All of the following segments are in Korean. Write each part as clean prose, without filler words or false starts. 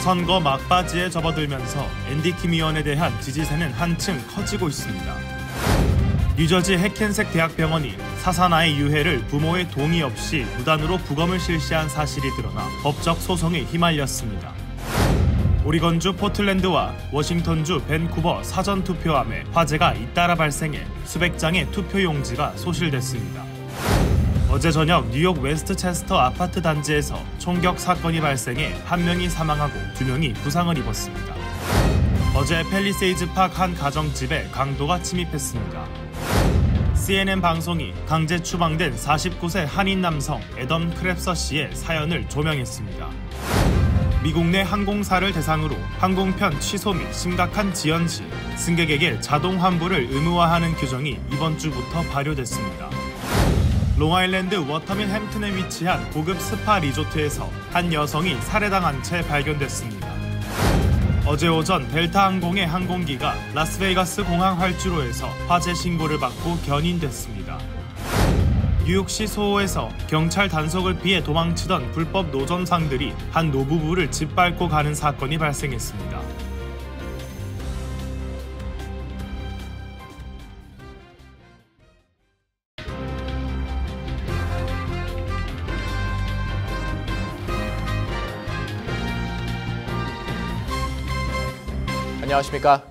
선거 막바지에 접어들면서 앤디 킴 의원에 대한 지지세는 한층 커지고 있습니다. 뉴저지 해켄색 대학병원이 사사나의 유해를 부모의 동의 없이 무단으로 부검을 실시한 사실이 드러나 법적 소송에 휘말렸습니다. 오리건주 포틀랜드와 워싱턴주 밴쿠버 사전투표함에 화재가 잇따라 발생해 수백 장의 투표용지가 소실됐습니다. 어제 저녁 뉴욕 웨스트체스터 아파트 단지에서 총격 사건이 발생해 한 명이 사망하고 두 명이 부상을 입었습니다. 어제 팰리세이즈 팍 한 가정집에 강도가 침입했습니다. CNN 방송이 강제 추방된 49세 한인 남성 애덤 크랩서 씨의 사연을 조명했습니다. 미국 내 항공사를 대상으로 항공편 취소 및 심각한 지연 시 승객에게 자동 환불을 의무화하는 규정이 이번 주부터 발효됐습니다. 롱아일랜드 워터밀 햄튼에 위치한 고급 스파 리조트에서 한 여성이 살해당한 채 발견됐습니다. 어제 오전 델타 항공의 항공기가 라스베이거스 공항 활주로에서 화재 신고를 받고 견인됐습니다. 뉴욕시 소호에서 경찰 단속을 피해 도망치던 불법 노점상들이 한 노부부를 짓밟고 가는 사건이 발생했습니다. 안녕하십니까.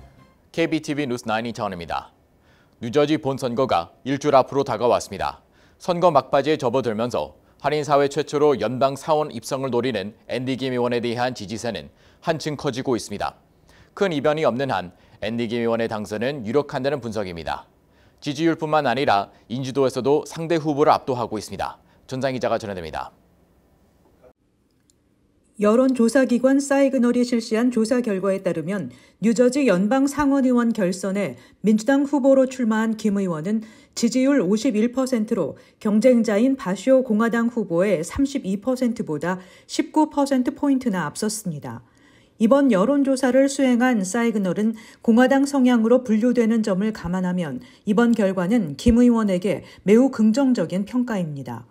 KBTV 뉴스 9 이차원입니다. 뉴저지 본선거가 일주일 앞으로 다가왔습니다. 선거 막바지에 접어들면서 한인 사회 최초로 연방 상원 입성을 노리는 앤디 킴 의원에 대한 지지세는 한층 커지고 있습니다. 큰 이변이 없는 한 앤디 킴 의원의 당선은 유력한다는 분석입니다. 지지율뿐만 아니라 인지도에서도 상대 후보를 압도하고 있습니다. 전장 기자가 전해드립니다. 여론조사기관 사이그널이 실시한 조사 결과에 따르면 뉴저지 연방 상원의원 결선에 민주당 후보로 출마한 김 의원은 지지율 51%로 경쟁자인 바쇼 공화당 후보의 32%보다 19%포인트나 앞섰습니다. 이번 여론조사를 수행한 사이그널은 공화당 성향으로 분류되는 점을 감안하면 이번 결과는 김 의원에게 매우 긍정적인 평가입니다.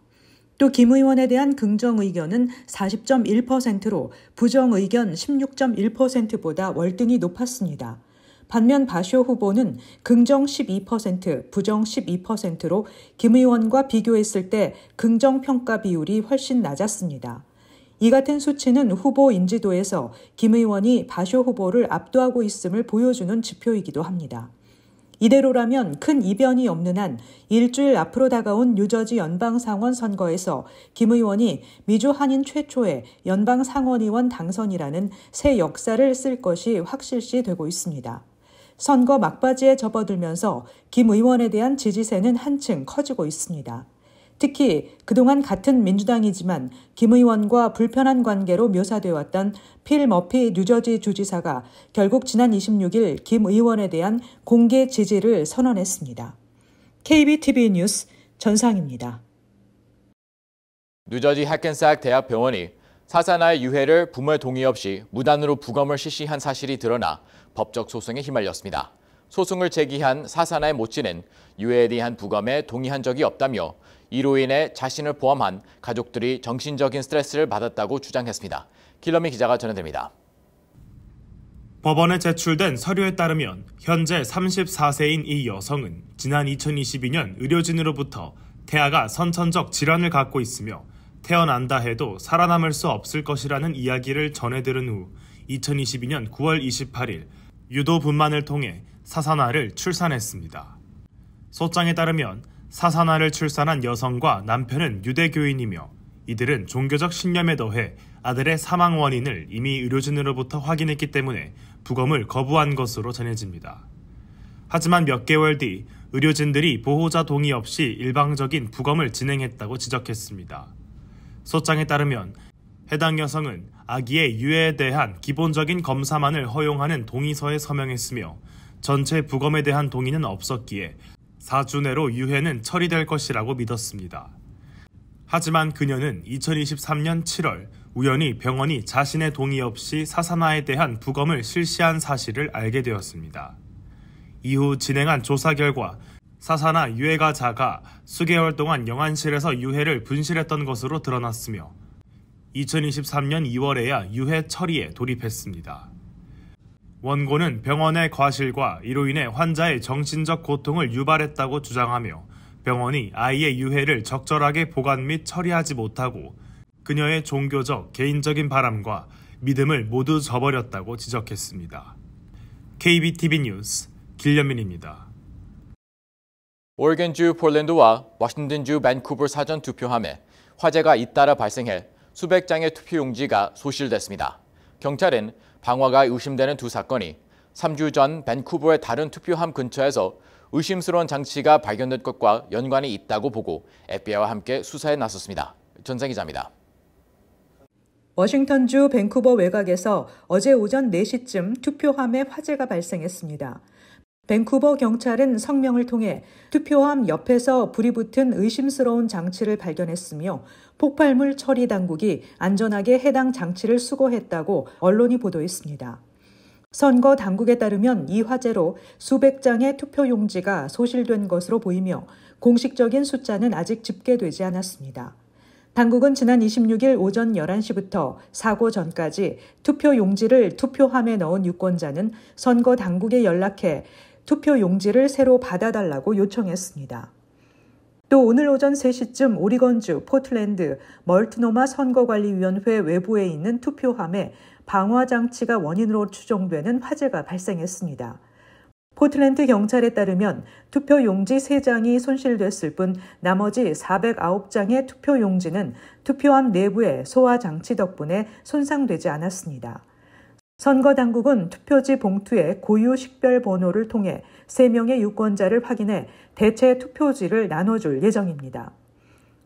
또 김 의원에 대한 긍정 의견은 40.1%로 부정 의견 16.1%보다 월등히 높았습니다. 반면 바쇼 후보는 긍정 12%, 부정 12%로 김 의원과 비교했을 때 긍정 평가 비율이 훨씬 낮았습니다. 이 같은 수치는 후보 인지도에서 김 의원이 바쇼 후보를 압도하고 있음을 보여주는 지표이기도 합니다. 이대로라면 큰 이변이 없는 한 일주일 앞으로 다가온 뉴저지 연방상원 선거에서 김 의원이 미주 한인 최초의 연방상원의원 당선이라는 새 역사를 쓸 것이 확실시 되고 있습니다. 선거 막바지에 접어들면서 김 의원에 대한 지지세는 한층 커지고 있습니다. 특히 그동안 같은 민주당이지만 김 의원과 불편한 관계로 묘사되어 왔던 필 머피 뉴저지 주지사가 결국 지난 26일 김 의원에 대한 공개 지지를 선언했습니다. KBTV 뉴스 전상입니다. 뉴저지 해켄색 대학병원이 사사나의 유해를 부모의 동의 없이 무단으로 부검을 실시한 사실이 드러나 법적 소송에 휘말렸습니다. 소송을 제기한 사사나의 모찌는 유해에 대한 부검에 동의한 적이 없다며 이로 인해 자신을 포함한 가족들이 정신적인 스트레스를 받았다고 주장했습니다. 길러미 기자가 전해드립니다. 법원에 제출된 서류에 따르면 현재 34세인 이 여성은 지난 2022년 의료진으로부터 태아가 선천적 질환을 갖고 있으며 태어난다 해도 살아남을 수 없을 것이라는 이야기를 전해들은 후 2022년 9월 28일 유도분만을 통해 사사나를 출산했습니다. 소장에 따르면 사사나를 출산한 여성과 남편은 유대교인이며 이들은 종교적 신념에 더해 아들의 사망 원인을 이미 의료진으로부터 확인했기 때문에 부검을 거부한 것으로 전해집니다. 하지만 몇 개월 뒤 의료진들이 보호자 동의 없이 일방적인 부검을 진행했다고 지적했습니다. 소장에 따르면 해당 여성은 아기의 유해에 대한 기본적인 검사만을 허용하는 동의서에 서명했으며 전체 부검에 대한 동의는 없었기에 4주 내로 유해는 처리될 것이라고 믿었습니다. 하지만 그녀는 2023년 7월 우연히 병원이 자신의 동의 없이 사사나에 대한 부검을 실시한 사실을 알게 되었습니다. 이후 진행한 조사 결과 사사나 유해가 작아 수개월 동안 영안실에서 유해를 분실했던 것으로 드러났으며 2023년 2월에야 유해 처리에 돌입했습니다. 원고는 병원의 과실과 이로 인해 환자의 정신적 고통을 유발했다고 주장하며 병원이 아이의 유해를 적절하게 보관 및 처리하지 못하고 그녀의 종교적, 개인적인 바람과 믿음을 모두 저버렸다고 지적했습니다. KBTV 뉴스 길련민입니다. 오레곤주 폴란드와 워싱턴주 밴쿠버 사전 투표함에 화재가 잇따라 발생해 수백 장의 투표용지가 소실됐습니다. 경찰은 방화가 의심되는 두 사건이 3주 전 밴쿠버의 다른 투표함 근처에서 의심스러운 장치가 발견된 것과 연관이 있다고 보고 FBI와 함께 수사에 나섰습니다. 전상 기자입니다. 워싱턴주 밴쿠버 외곽에서 어제 오전 4시쯤 투표함에 화재가 발생했습니다. 밴쿠버 경찰은 성명을 통해 투표함 옆에서 불이 붙은 의심스러운 장치를 발견했으며 폭발물 처리 당국이 안전하게 해당 장치를 수거했다고 언론이 보도했습니다. 선거 당국에 따르면 이 화재로 수백 장의 투표용지가 소실된 것으로 보이며 공식적인 숫자는 아직 집계되지 않았습니다. 당국은 지난 26일 오전 11시부터 사고 전까지 투표용지를 투표함에 넣은 유권자는 선거 당국에 연락해 투표용지를 새로 받아달라고 요청했습니다. 또 오늘 오전 3시쯤 오리건주 포틀랜드 멀티노마 선거관리위원회 외부에 있는 투표함에 방화장치가 원인으로 추정되는 화재가 발생했습니다. 포틀랜드 경찰에 따르면 투표용지 3장이 손실됐을 뿐 나머지 409장의 투표용지는 투표함 내부의 소화장치 덕분에 손상되지 않았습니다. 선거당국은 투표지 봉투의 고유 식별 번호를 통해 3명의 유권자를 확인해 대체 투표지를 나눠줄 예정입니다.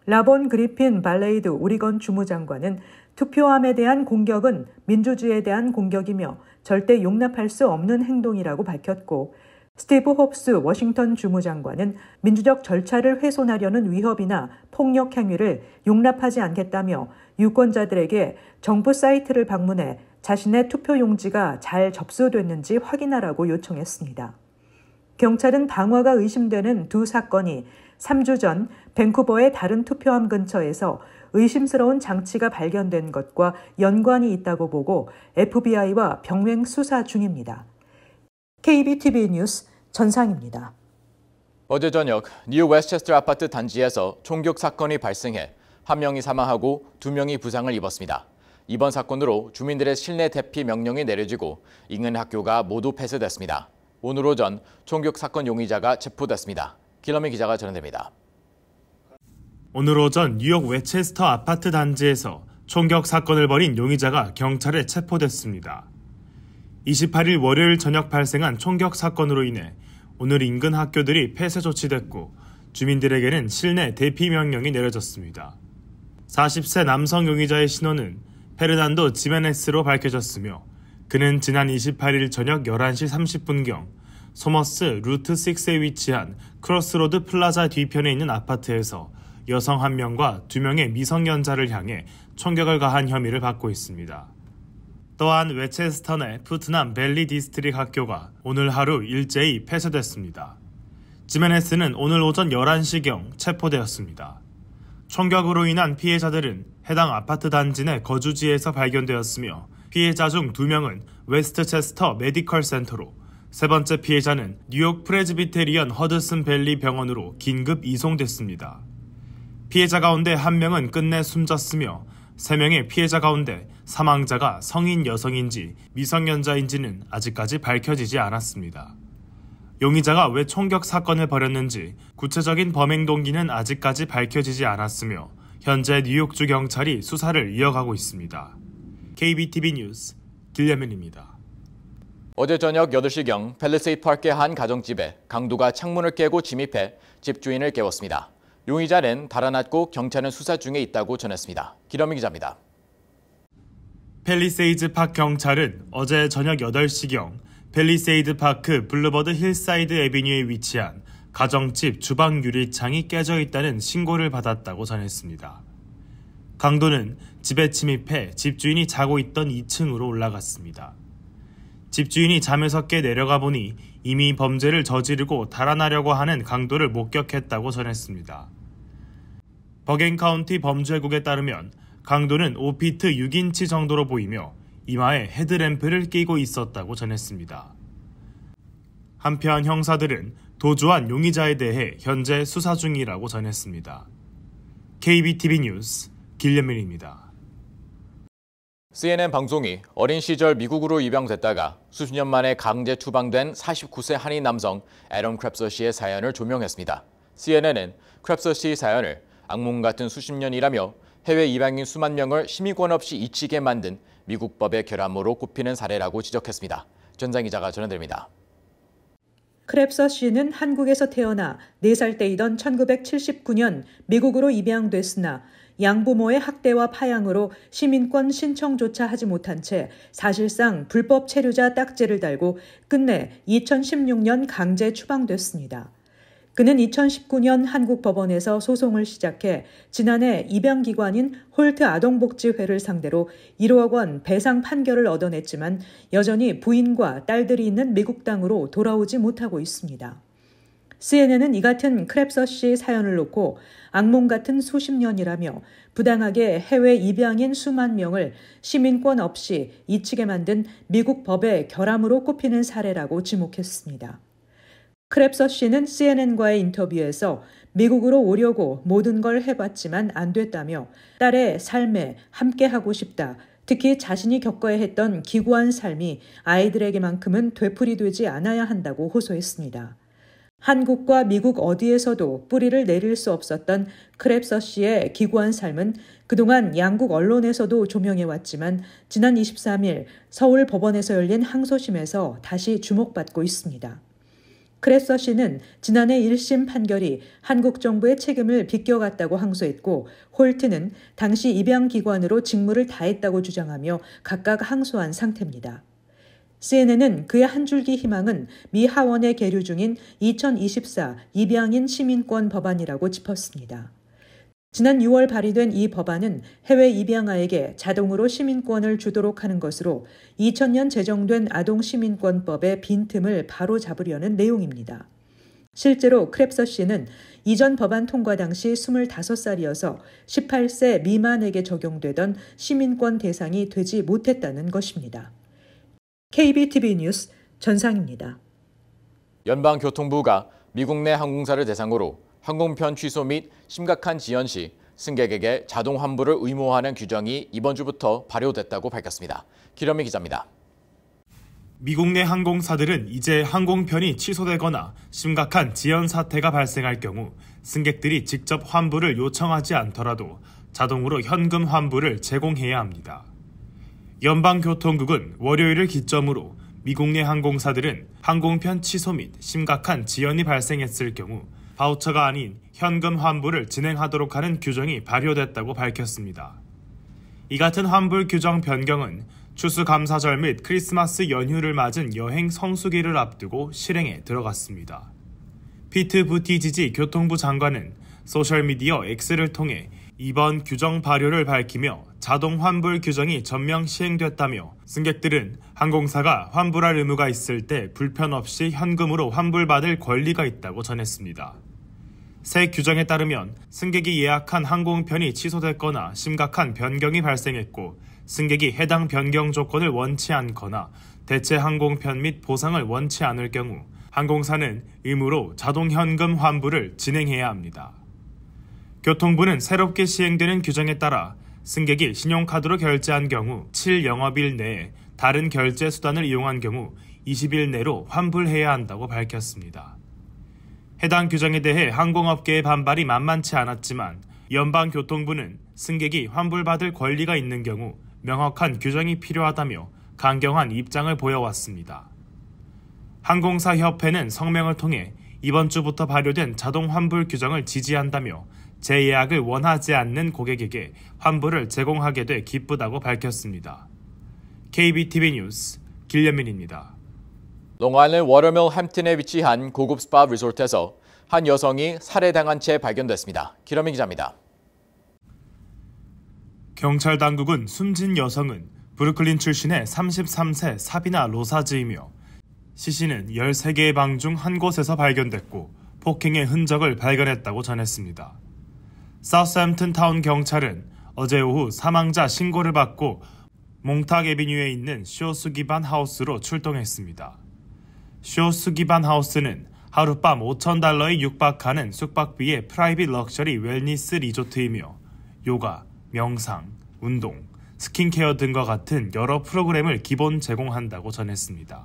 라본 그리핀 발레이드 오리건 주무장관은 투표함에 대한 공격은 민주주의에 대한 공격이며 절대 용납할 수 없는 행동이라고 밝혔고 스티브 홉스 워싱턴 주무장관은 민주적 절차를 훼손하려는 위협이나 폭력 행위를 용납하지 않겠다며 유권자들에게 정부 사이트를 방문해 자신의 투표용지가 잘 접수됐는지 확인하라고 요청했습니다. 경찰은 방화가 의심되는 두 사건이 3주 전 밴쿠버의 다른 투표함 근처에서 의심스러운 장치가 발견된 것과 연관이 있다고 보고 FBI와 병행 수사 중입니다. KBTV 뉴스 전상입니다. 어제 저녁 뉴욕 웨스체스터 아파트 단지에서 총격 사건이 발생해 1명이 사망하고 2명이 부상을 입었습니다. 이번 사건으로 주민들의 실내 대피 명령이 내려지고 인근 학교가 모두 폐쇄됐습니다. 오늘 오전 총격 사건 용의자가 체포됐습니다. 길러민 기자가 전해드립니다. 오늘 오전 뉴욕 웨체스터 아파트 단지에서 총격 사건을 벌인 용의자가 경찰에 체포됐습니다. 28일 월요일 저녁 발생한 총격 사건으로 인해 오늘 인근 학교들이 폐쇄 조치됐고 주민들에게는 실내 대피 명령이 내려졌습니다. 40세 남성 용의자의 신원은 페르난도 지메네스로 밝혀졌으며 그는 지난 28일 저녁 11시 30분경 소머스 루트 6에 위치한 크로스로드 플라자 뒤편에 있는 아파트에서 여성 1명과 2명의 미성년자를 향해 총격을 가한 혐의를 받고 있습니다. 또한 웨체스터 내 푸트남 밸리 디스트릭 학교가 오늘 하루 일제히 폐쇄됐습니다. 지메네스는 오늘 오전 11시경 체포되었습니다. 총격으로 인한 피해자들은 해당 아파트 단지 내 거주지에서 발견되었으며 피해자 중 2명은 웨스트체스터 메디컬 센터로 세 번째 피해자는 뉴욕 프레즈비테리언 허드슨 밸리 병원으로 긴급 이송됐습니다. 피해자 가운데 1명은 끝내 숨졌으며 3명의 피해자 가운데 사망자가 성인 여성인지 미성년자인지는 아직까지 밝혀지지 않았습니다. 용의자가 왜 총격 사건을 벌였는지 구체적인 범행 동기는 아직까지 밝혀지지 않았으며 현재 뉴욕주 경찰이 수사를 이어가고 있습니다. KBTV 뉴스 길레맨입니다. 어제 저녁 8시경 팰리세이드 파크의 한 가정집에 강도가 창문을 깨고 침입해 집주인을 깨웠습니다. 용의자는 달아났고 경찰은 수사 중에 있다고 전했습니다. 길어민 기자입니다. 팰리세이드 파크 경찰은 어제 저녁 8시경 팰리세이드 파크 블루버드 힐사이드 애비뉴에 위치한 가정집 주방 유리창이 깨져 있다는 신고를 받았다고 전했습니다. 강도는 집에 침입해 집주인이 자고 있던 2층으로 올라갔습니다. 집주인이 잠에서 깨 내려가 보니 이미 범죄를 저지르고 달아나려고 하는 강도를 목격했다고 전했습니다. 버겐 카운티 범죄국에 따르면 강도는 5피트 6인치 정도로 보이며 이마에 헤드램프를 끼고 있었다고 전했습니다. 한편 형사들은 도주한 용의자에 대해 현재 수사 중이라고 전했습니다. KBTV 뉴스 길레민입니다. CNN 방송이 어린 시절 미국으로 입양됐다가 수십 년 만에 강제 추방된 49세 한인 남성 애덤 크랩서 씨의 사연을 조명했습니다. CNN은 크랩서 씨의 사연을 악몽 같은 수십 년이라며 해외 입양인 수만 명을 심의권 없이 잊히게 만든 미국 법의 결함으로 꼽히는 사례라고 지적했습니다. 전장 기자가 전해드립니다. 크랩서 씨는 한국에서 태어나 4살 때이던 1979년 미국으로 입양됐으나 양부모의 학대와 파양으로 시민권 신청조차 하지 못한 채 사실상 불법 체류자 딱지를 달고 끝내 2016년 강제 추방됐습니다. 그는 2019년 한국 법원에서 소송을 시작해 지난해 입양기관인 홀트 아동복지회를 상대로 1억 원 배상 판결을 얻어냈지만 여전히 부인과 딸들이 있는 미국 땅으로 돌아오지 못하고 있습니다. CNN은 이 같은 크랩서 씨 사연을 놓고 악몽 같은 수십 년이라며 부당하게 해외 입양인 수만 명을 시민권 없이 잊히게 만든 미국 법의 결함으로 꼽히는 사례라고 지목했습니다. 크랩서 씨는 CNN과의 인터뷰에서 미국으로 오려고 모든 걸 해봤지만 안 됐다며 딸의 삶에 함께하고 싶다. 특히 자신이 겪어야 했던 기구한 삶이 아이들에게만큼은 되풀이되지 않아야 한다고 호소했습니다. 한국과 미국 어디에서도 뿌리를 내릴 수 없었던 크랩서 씨의 기구한 삶은 그동안 양국 언론에서도 조명해왔지만 지난 23일 서울 법원에서 열린 항소심에서 다시 주목받고 있습니다. 크랩서 씨는 지난해 1심 판결이 한국 정부의 책임을 비껴갔다고 항소했고 홀트는 당시 입양기관으로 직무를 다했다고 주장하며 각각 항소한 상태입니다. CNN은 그의 한 줄기 희망은 미 하원에 계류 중인 2024 입양인 시민권 법안이라고 짚었습니다. 지난 6월 발의된 이 법안은 해외 입양아에게 자동으로 시민권을 주도록 하는 것으로 2000년 제정된 아동시민권법의 빈틈을 바로잡으려는 내용입니다. 실제로 크랩서 씨는 이전 법안 통과 당시 25살이어서 18세 미만에게 적용되던 시민권 대상이 되지 못했다는 것입니다. KBTV 뉴스 전상입니다. 연방교통부가 미국 내 항공사를 대상으로 항공편 취소 및 심각한 지연 시 승객에게 자동 환불을 의무화하는 규정이 이번 주부터 발효됐다고 밝혔습니다. 기러미 기자입니다. 미국 내 항공사들은 이제 항공편이 취소되거나 심각한 지연 사태가 발생할 경우 승객들이 직접 환불을 요청하지 않더라도 자동으로 현금 환불을 제공해야 합니다. 연방교통국은 월요일을 기점으로 미국 내 항공사들은 항공편 취소 및 심각한 지연이 발생했을 경우 바우처가 아닌 현금 환불을 진행하도록 하는 규정이 발효됐다고 밝혔습니다. 이 같은 환불 규정 변경은 추수감사절 및 크리스마스 연휴를 맞은 여행 성수기를 앞두고 실행에 들어갔습니다. 피트 부티지지 교통부 장관은 소셜미디어 X를 통해 이번 규정 발효를 밝히며 자동 환불 규정이 전면 시행됐다며 승객들은 항공사가 환불할 의무가 있을 때 불편 없이 현금으로 환불받을 권리가 있다고 전했습니다. 새 규정에 따르면 승객이 예약한 항공편이 취소됐거나 심각한 변경이 발생했고 승객이 해당 변경 조건을 원치 않거나 대체 항공편 및 보상을 원치 않을 경우 항공사는 의무로 자동 현금 환불을 진행해야 합니다. 교통부는 새롭게 시행되는 규정에 따라 승객이 신용카드로 결제한 경우 7영업일 내에 다른 결제 수단을 이용한 경우 20일 내로 환불해야 한다고 밝혔습니다. 해당 규정에 대해 항공업계의 반발이 만만치 않았지만 연방교통부는 승객이 환불받을 권리가 있는 경우 명확한 규정이 필요하다며 강경한 입장을 보여왔습니다. 항공사협회는 성명을 통해 이번 주부터 발효된 자동 환불 규정을 지지한다며 재예약을 원하지 않는 고객에게 환불을 제공하게 돼 기쁘다고 밝혔습니다. KBTV 뉴스 길레민입니다. 롱아일랜드 워터밀 햄튼에 위치한 고급 스파 리조트에서 한 여성이 살해당한 채 발견됐습니다. 기러미 기자입니다. 경찰 당국은 숨진 여성은 브루클린 출신의 33세 사비나 로사즈이며 시신은 13개의 방 중 한 곳에서 발견됐고 폭행의 흔적을 발견했다고 전했습니다. 사우스햄튼 타운 경찰은 어제 오후 사망자 신고를 받고 몽탁 애비뉴에 있는 쇼스 기반 하우스로 출동했습니다. 쇼스 기반 하우스는 하룻밤 $5,000에 육박하는 숙박비의 프라이빗 럭셔리 웰니스 리조트이며 요가, 명상, 운동, 스킨케어 등과 같은 여러 프로그램을 기본 제공한다고 전했습니다.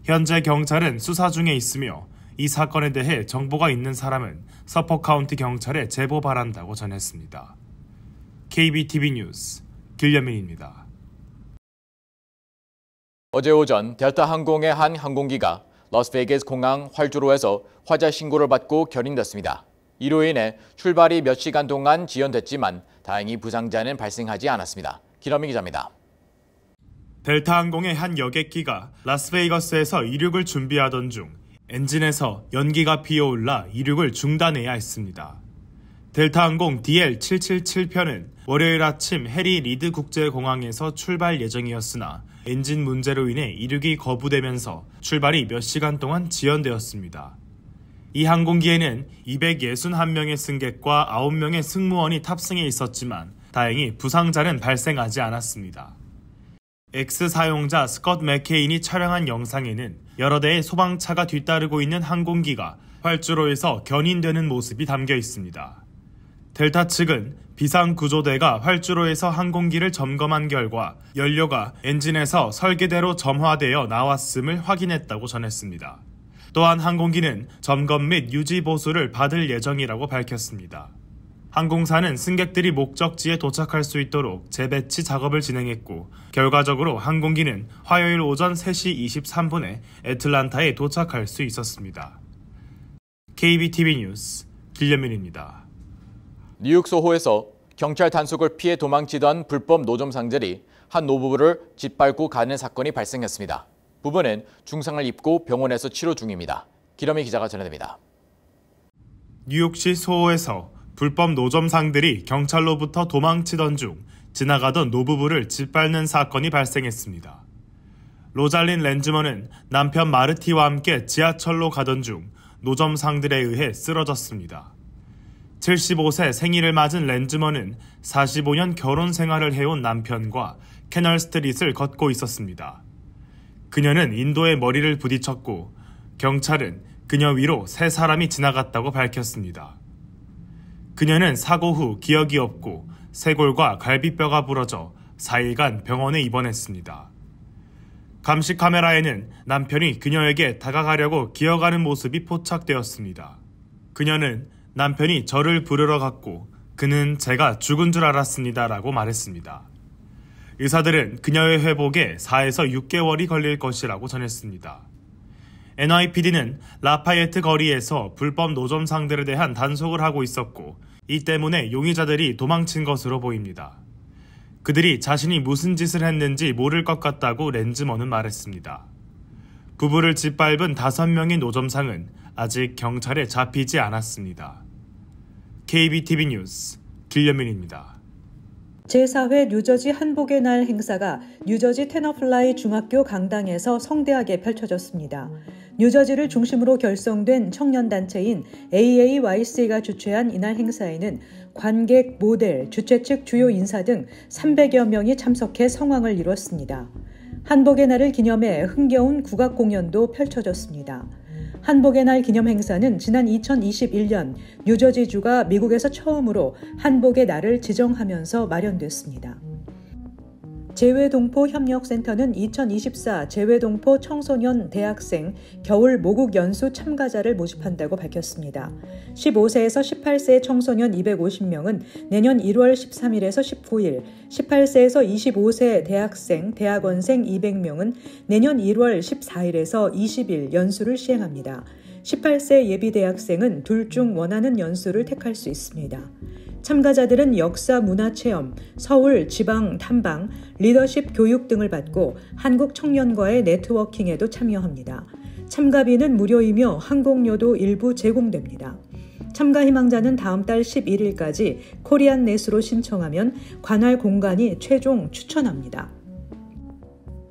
현재 경찰은 수사 중에 있으며 이 사건에 대해 정보가 있는 사람은 서포 카운티 경찰에 제보 바란다고 전했습니다. KBTV 뉴스 길려민입니다. 어제 오전 델타 항공의 한 항공기가 라스베이거스 공항 활주로에서 화재 신고를 받고 결인됐습니다. 이로 인해 출발이 몇 시간 동안 지연됐지만 다행히 부상자는 발생하지 않았습니다. 기러미 기자입니다. 델타 항공의 한 여객기가 라스베이거스에서 이륙을 준비하던 중 엔진에서 연기가 피어올라 이륙을 중단해야 했습니다. 델타 항공 DL777편은 월요일 아침 해리 리드 국제공항에서 출발 예정이었으나 엔진 문제로 인해 이륙이 거부되면서 출발이 몇 시간 동안 지연되었습니다. 이 항공기에는 261명의 승객과 9명의 승무원이 탑승해 있었지만 다행히 부상자는 발생하지 않았습니다. X 사용자 스콧 맥케인이 촬영한 영상에는 여러 대의 소방차가 뒤따르고 있는 항공기가 활주로에서 견인되는 모습이 담겨 있습니다. 델타 측은 비상구조대가 활주로에서 항공기를 점검한 결과 연료가 엔진에서 설계대로 점화되어 나왔음을 확인했다고 전했습니다. 또한 항공기는 점검 및 유지 보수를 받을 예정이라고 밝혔습니다. 항공사는 승객들이 목적지에 도착할 수 있도록 재배치 작업을 진행했고 결과적으로 항공기는 화요일 오전 3시 23분에 애틀란타에 도착할 수 있었습니다. KBTV 뉴스 길려민입니다. 뉴욕 소호에서 경찰 단속을 피해 도망치던 불법 노점상들이 한 노부부를 짓밟고 가는 사건이 발생했습니다. 부부는 중상을 입고 병원에서 치료 중입니다. 기러미 기자가 전해드립니다. 뉴욕시 소호에서 불법 노점상들이 경찰로부터 도망치던 중 지나가던 노부부를 짓밟는 사건이 발생했습니다. 로잘린 렌즈먼은 남편 마르티와 함께 지하철로 가던 중 노점상들에 의해 쓰러졌습니다. 75세 생일을 맞은 렌즈먼은 45년 결혼 생활을 해온 남편과 캐널 스트릿을 걷고 있었습니다. 그녀는 인도에 머리를 부딪혔고 경찰은 그녀 위로 3사람이 지나갔다고 밝혔습니다. 그녀는 사고 후 기억이 없고 쇄골과 갈비뼈가 부러져 4일간 병원에 입원했습니다. 감시 카메라에는 남편이 그녀에게 다가가려고 기어가는 모습이 포착되었습니다. 그녀는 남편이 저를 부르러 갔고 그는 제가 죽은 줄 알았습니다라고 말했습니다. 의사들은 그녀의 회복에 4에서 6개월이 걸릴 것이라고 전했습니다. NYPD는 라파예트 거리에서 불법 노점상들에 대한 단속을 하고 있었고 이 때문에 용의자들이 도망친 것으로 보입니다. 그들이 자신이 무슨 짓을 했는지 모를 것 같다고 렌즈먼은 말했습니다. 부부를 짓밟은 5명의 노점상은 아직 경찰에 잡히지 않았습니다. KBTV 뉴스 길려민입니다. 제4회 뉴저지 한복의 날 행사가 뉴저지 테너플라이 중학교 강당에서 성대하게 펼쳐졌습니다. 뉴저지를 중심으로 결성된 청년단체인 AAYC가 주최한 이날 행사에는 관객, 모델, 주최 측 주요 인사 등 300여 명이 참석해 성황을 이뤘습니다. 한복의 날을 기념해 흥겨운 국악 공연도 펼쳐졌습니다. 한복의 날 기념 행사는 지난 2021년 뉴저지주가 미국에서 처음으로 한복의 날을 지정하면서 마련됐습니다. 재외동포협력센터는 2024 재외동포 청소년 대학생 겨울 모국 연수 참가자를 모집한다고 밝혔습니다. 15세에서 18세 청소년 250명은 내년 1월 13일에서 19일, 18세에서 25세 대학생, 대학원생 200명은 내년 1월 14일에서 20일 연수를 시행합니다. 18세 예비대학생은 둘 중 원하는 연수를 택할 수 있습니다. 참가자들은 역사 문화체험, 서울 지방 탐방, 리더십 교육 등을 받고 한국 청년과의 네트워킹에도 참여합니다. 참가비는 무료이며 항공료도 일부 제공됩니다. 참가 희망자는 다음 달 11일까지 코리안넷으로 신청하면 관할 공간이 최종 추천합니다.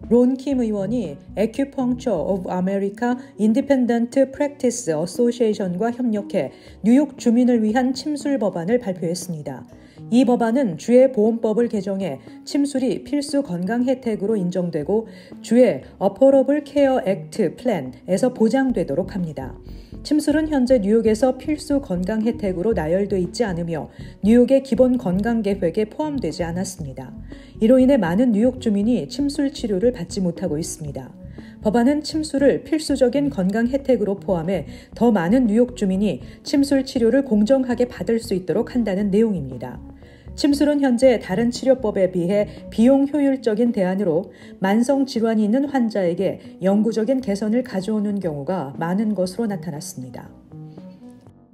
론 킴 의원이 Acupuncture of America Independent Practice Association과 협력해 뉴욕 주민을 위한 침술 법안을 발표했습니다. 이 법안은 주의 보험법을 개정해 침술이 필수 건강 혜택으로 인정되고 주의 Affordable Care Act 플랜에서 보장되도록 합니다. 침술은 현재 뉴욕에서 필수 건강 혜택으로 나열돼 있지 않으며 뉴욕의 기본 건강 계획에 포함되지 않았습니다. 이로 인해 많은 뉴욕 주민이 침술 치료를 받지 못하고 있습니다. 법안은 침술을 필수적인 건강 혜택으로 포함해 더 많은 뉴욕 주민이 침술 치료를 공정하게 받을 수 있도록 한다는 내용입니다. 침술은 현재 다른 치료법에 비해 비용 효율적인 대안으로 만성 질환이 있는 환자에게 영구적인 개선을 가져오는 경우가 많은 것으로 나타났습니다.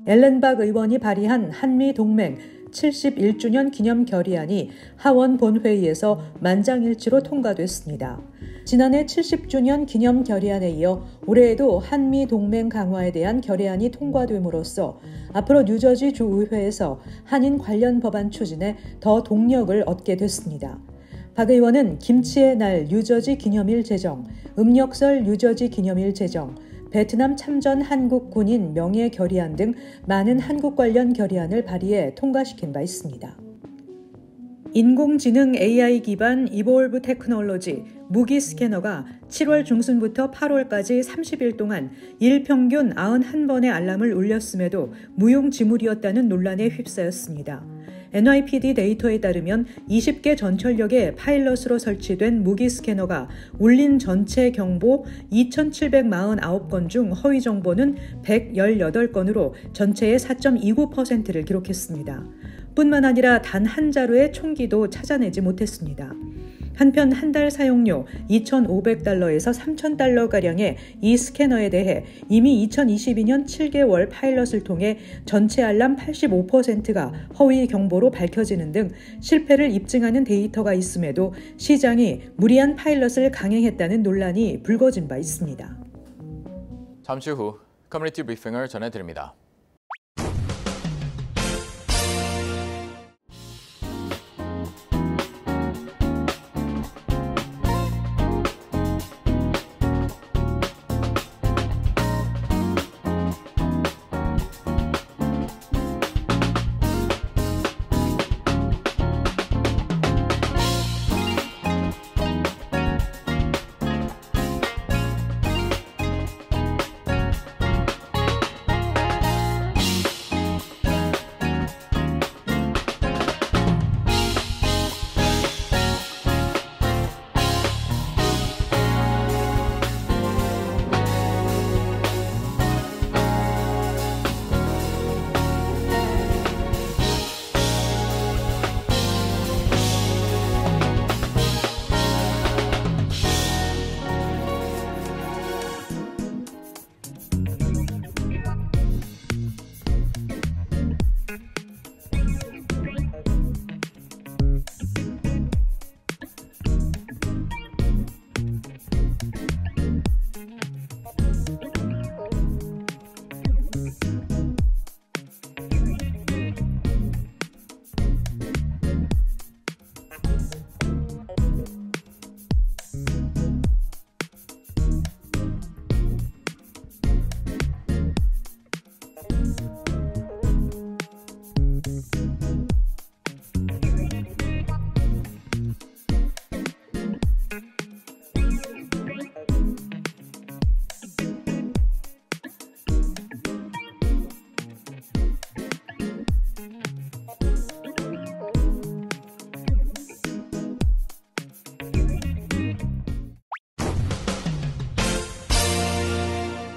앨런 박 의원이 발의한 한미동맹 71주년 기념 결의안이 하원 본회의에서 만장일치로 통과됐습니다. 지난해 70주년 기념 결의안에 이어 올해에도 한미 동맹 강화에 대한 결의안이 통과됨으로써 앞으로 뉴저지 주의회에서 한인 관련 법안 추진에 더 동력을 얻게 됐습니다. 박 의원은 김치의 날 뉴저지 기념일 제정, 음력설 뉴저지 기념일 제정, 베트남 참전 한국 군인 명예 결의안 등 많은 한국 관련 결의안을 발의해 통과시킨 바 있습니다. 인공지능 AI 기반 이볼브 테크놀로지 무기 스캐너가 7월 중순부터 8월까지 30일 동안 일평균 91번의 알람을 울렸음에도 무용지물이었다는 논란에 휩싸였습니다. NYPD 데이터에 따르면 20개 전철역에 파일럿으로 설치된 무기 스캐너가 울린 전체 경보 2,749건 중 허위 정보는 118건으로 전체의 4.29%를 기록했습니다. 뿐만 아니라 단 한 자루의 총기도 찾아내지 못했습니다. 한편 한 달 사용료 2,500달러에서 3,000달러가량의 이 스캐너에 대해 이미 2022년 7개월 파일럿을 통해 전체 알람 85%가 허위 경보로 밝혀지는 등 실패를 입증하는 데이터가 있음에도 시장이 무리한 파일럿을 강행했다는 논란이 불거진 바 있습니다. 잠시 후 커뮤니티 브리핑을 전해드립니다.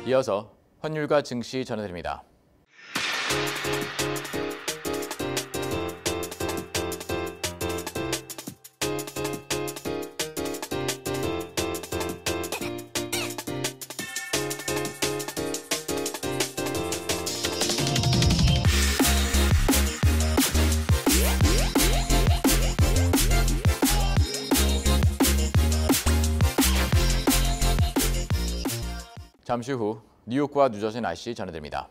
이어서 환율과 증시 전해드립니다. 잠시 후 뉴욕과 뉴저지 날씨 전해드립니다.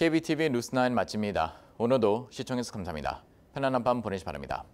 KBTV 뉴스9 마칩니다. 오늘도 시청해주셔서 감사합니다. 편안한 밤 보내시 바랍니다.